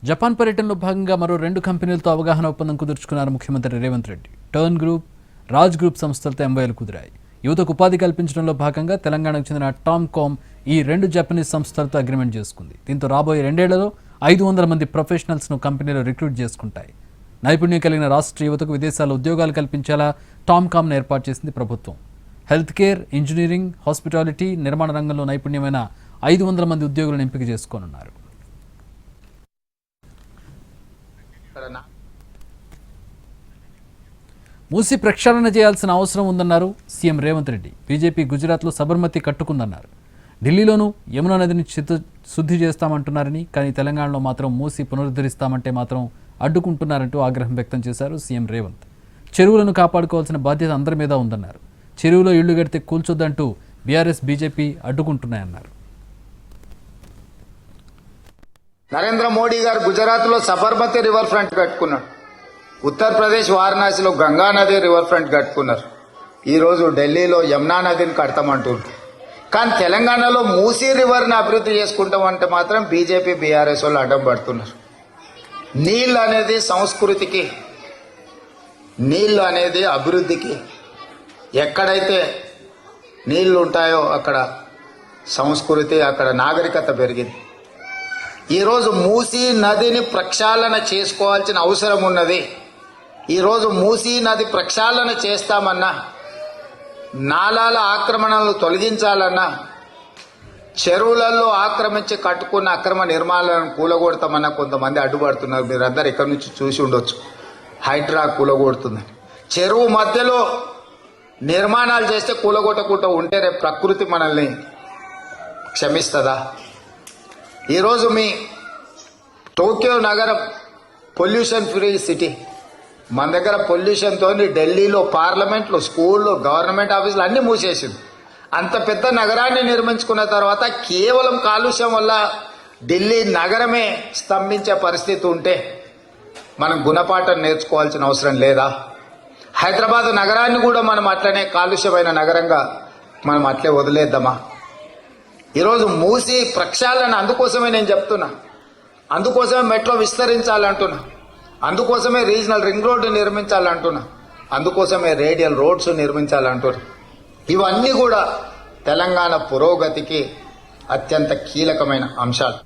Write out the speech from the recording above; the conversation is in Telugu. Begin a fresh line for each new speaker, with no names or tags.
జపాన్ పర్యటనలో భాగంగా మరో 2 కంపెనీలతో అవగాహన ఒప్పందం కుదుర్చుకున్నారు ముఖ్యమంత్రి Revanth Reddy. Turn group, Raj group సంస్థలతో ఎంఓయూలు కుదిరాయి. యువతకు ఉపాధి కల్పించడంలో భాగంగా తెలంగాణకు చెందిన టామ్కామ్ ఈ 2 జపనీస్ సంస్థలతో అగ్రిమెంట్ చేసుకుంది. దీంతో రాబోయే 2 ఏళ్లలో 500 మంది ప్రొఫెషనల్స్ను కంపెనీలు రిక్రూట్ చేసుకుంటాయి. నైపుణ్యం కలిగిన రాష్ట్ర యువతకు విదేశాల్లో ఉద్యోగాలు కల్పించేలా టామ్కామ్ను ఏర్పాటు చేసింది ప్రభుత్వం. హెల్త్ కేర్, ఇంజనీరింగ్, హాస్పిటాలిటీ, నిర్మాణ రంగంలో నైపుణ్యమైన 500 మంది ఉద్యోగులను ఎంపిక చేసుకోనున్నారు. మూసి ప్రక్షాళన చేయాల్సిన అవసరం ఉందన్నారు సీఎం రేవంత్ రెడ్డి. బీజేపీ గుజరాత్లో సబర్మతి కట్టుకుందన్నారు. ఢిల్లీలోనూ యమునా నదిని శుద్ధి చేస్తామంటున్నారని, కానీ తెలంగాణలో మాత్రం మూసి పునరుద్ధరిస్తామంటే మాత్రం అడ్డుకుంటున్నారంటూ ఆగ్రహం వ్యక్తం చేశారు సీఎం రేవంత్. చెరువులను కాపాడుకోవాల్సిన బాధ్యత అందరి మీద ఉందన్నారు. చెరువులో ఇళ్లు కడితే కూల్చొద్దంటూ బీఆర్ఎస్, బీజేపీ అడ్డుకుంటున్నాయన్నారు.
నరేంద్ర మోడీ గారు గుజరాత్లో సబర్మతి రివర్ ఫ్రంట్ కట్టుకున్నాడు. ఉత్తరప్రదేశ్ వారణాసిలో గంగా నది రివర్ ఫ్రంట్ కట్టుకున్నారు. ఈరోజు ఢిల్లీలో యమునా నదిని కడతామంటున్నారు. కానీ తెలంగాణలో మూసీ రివర్ని అభివృద్ధి చేసుకుంటామంటే మాత్రం బీజేపీ, బీఆర్ఎస్ వాళ్ళు అడ్డం పడుతున్నారు. నీళ్ళు అనేది సంస్కృతికి, నీళ్ళు అనేది అభివృద్ధికి. ఎక్కడైతే నీళ్లు ఉంటాయో అక్కడ సంస్కృతి, అక్కడ నాగరికత పెరిగింది. ఈరోజు మూసీ నదిని ప్రక్షాళన చేసుకోవాల్సిన అవసరం ఉన్నది. ఈరోజు మూసీ నది ప్రక్షాళన చేస్తామన్నా, నాలాల ఆక్రమణలు తొలగించాలన్నా, చెరువులలో ఆక్రమించి కట్టుకున్న అక్రమ నిర్మాణాలను కూలగొడతామన్నా కొంతమంది అడ్డుపడుతున్నారు. మీరందరూ ఇక్కడి నుంచి చూసి ఉండొచ్చు. హైడ్రా కూలగొడుతుందని. చెరువు మధ్యలో నిర్మాణాలు చేస్తే కూలగొట్టకుండా ఉంటే రేపు ప్రకృతి మనల్ని క్షమిస్తుందా? ఈరోజు మీ టోక్యో నగరం పొల్యూషన్ ఫ్రీ సిటీ. మన దగ్గర పొల్యూషన్తో ఢిల్లీలో పార్లమెంట్లు, స్కూళ్ళు, గవర్నమెంట్ ఆఫీసులు అన్నీ మూసేసింది. అంత పెద్ద నగరాన్ని నిర్మించుకున్న తర్వాత కేవలం కాలుష్యం వల్ల ఢిల్లీ నగరమే స్తంభించే పరిస్థితి ఉంటే మనం గుణపాఠం నేర్చుకోవాల్సిన అవసరం లేదా? హైదరాబాద్ నగరాన్ని కూడా మనం అట్లనే కాలుష్యమైన నగరంగా మనం అట్లే వదిలేద్దామా? ఈరోజు మూసి ప్రక్షాళన అందుకోసమే నేను చెప్తున్నా. అందుకోసమే మెట్రో విస్తరించాలంటున్నా. అందుకోసమే రీజనల్ రింగ్ రోడ్డు నిర్మించాలంటున్నా. అందుకోసమే రేడియల్ రోడ్స్ నిర్మించాలంటున్నా. ఇవన్నీ కూడా తెలంగాణ పురోగతికి అత్యంత కీలకమైన అంశాలు.